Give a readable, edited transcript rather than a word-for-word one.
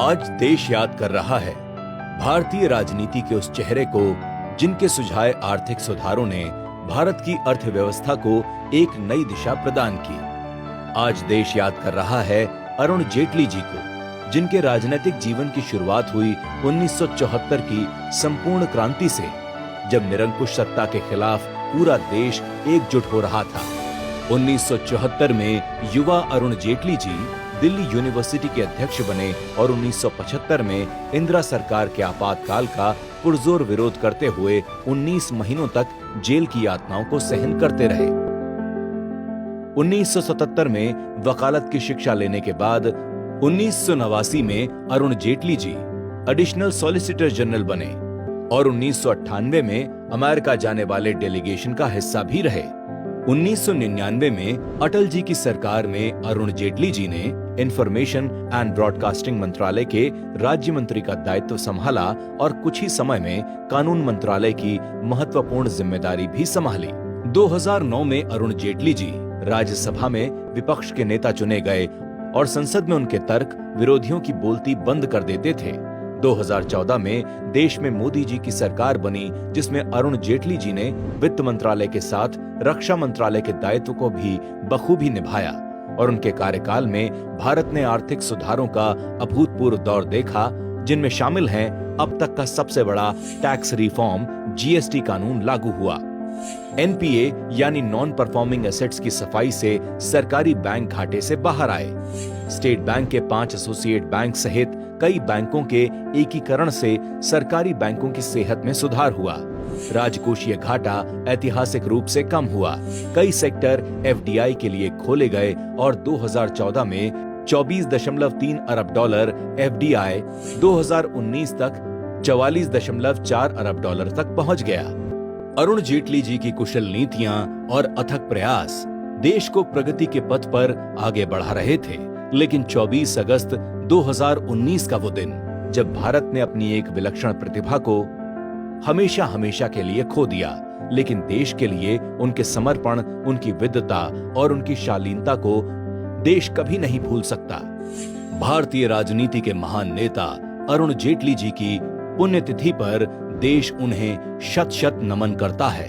आज देश याद कर रहा है भारतीय राजनीति के उस चेहरे को जिनके सुझाए आर्थिक सुधारों ने भारत की अर्थव्यवस्था को एक नई दिशा प्रदान की। आज देश याद कर रहा है अरुण जेटली जी को, जिनके राजनीतिक जीवन की शुरुआत हुई 1974 की संपूर्ण क्रांति से, जब निरंकुश सत्ता के खिलाफ पूरा देश एकजुट हो रहा था। 1974 में युवा अरुण जेटली जी दिल्ली यूनिवर्सिटी के अध्यक्ष बने और 1975 में इंदिरा सरकार के आपातकाल का पुरजोर विरोध करते हुए 19 महीनों तक जेल की यातनाओं को सहन करते रहे। 1977 में वकालत की शिक्षा लेने के बाद 1989 में Arun Jaitley ji additional solicitor general बने और 1998 में अमेरिका जाने वाले डेलीगेशन का हिस्सा भी रहे। 1999 में अटल जी की सरकार में अरुण जेटली जी ने इंफॉर्मेशन एंड ब्रॉडकास्टिंग मंत्रालय के राज्य मंत्री का दायित्व संभाला और कुछ ही समय में कानून मंत्रालय की महत्वपूर्ण जिम्मेदारी भी संभाली। 2009 में अरुण जेटली जी राज्यसभा में विपक्ष के नेता चुने गए और संसद में उनके तर्क विरोधियों की बोलती बंद कर देते थे। 2014 में देश में मोदी जी की सरकार बनी, जिसमें अरुण जेटली जी ने वित्त मंत्रालय के साथ रक्षा मंत्रालय के दायित्व को भी बखूबी निभाया और उनके कार्यकाल में भारत ने आर्थिक सुधारों का अभूतपूर्व दौर देखा, जिनमें शामिल हैं अब तक का सबसे बड़ा टैक्स रिफॉर्म जीएसटी कानून लागू हुआ। एनपीए यानी नॉन परफॉर्मिंग एसेट्स की सफाई से सरकारी बैंक घाटे से बाहर आए। स्टेट बैंक के 5 एसोसिएट बैंक सहित कई बैंकों के एकीकरण से सरकारी बैंकों की सेहत में सुधार हुआ। राजकोषीय घाटा ऐतिहासिक रूप से कम हुआ। कई सेक्टर एफडीआई के लिए खोले गए और 2014 में 24.3 अरब डॉलर एफडीआई 2019 तक 44.4 अरब डॉलर तक पहुंच गया। अरुण जेटली जी की कुशल नीतियां और अथक प्रयास देश को प्रगति के पथ पर आगे बढ़ा रहे थे, लेकिन 24 अगस्त 2019 का वो दिन जब भारत ने अपनी एक विलक्षण प्रतिभा को हमेशा हमेशा के लिए खो दिया, लेकिन देश के लिए उनके समर्पण, उनकी विद्वता और उनकी शालीनता को देश कभी नहीं भूल सकता। भारतीय राजनीति के महान नेता अरुण जेटली जी की पुण्यतिथि पर देश उन्हें शत शत नमन करता है।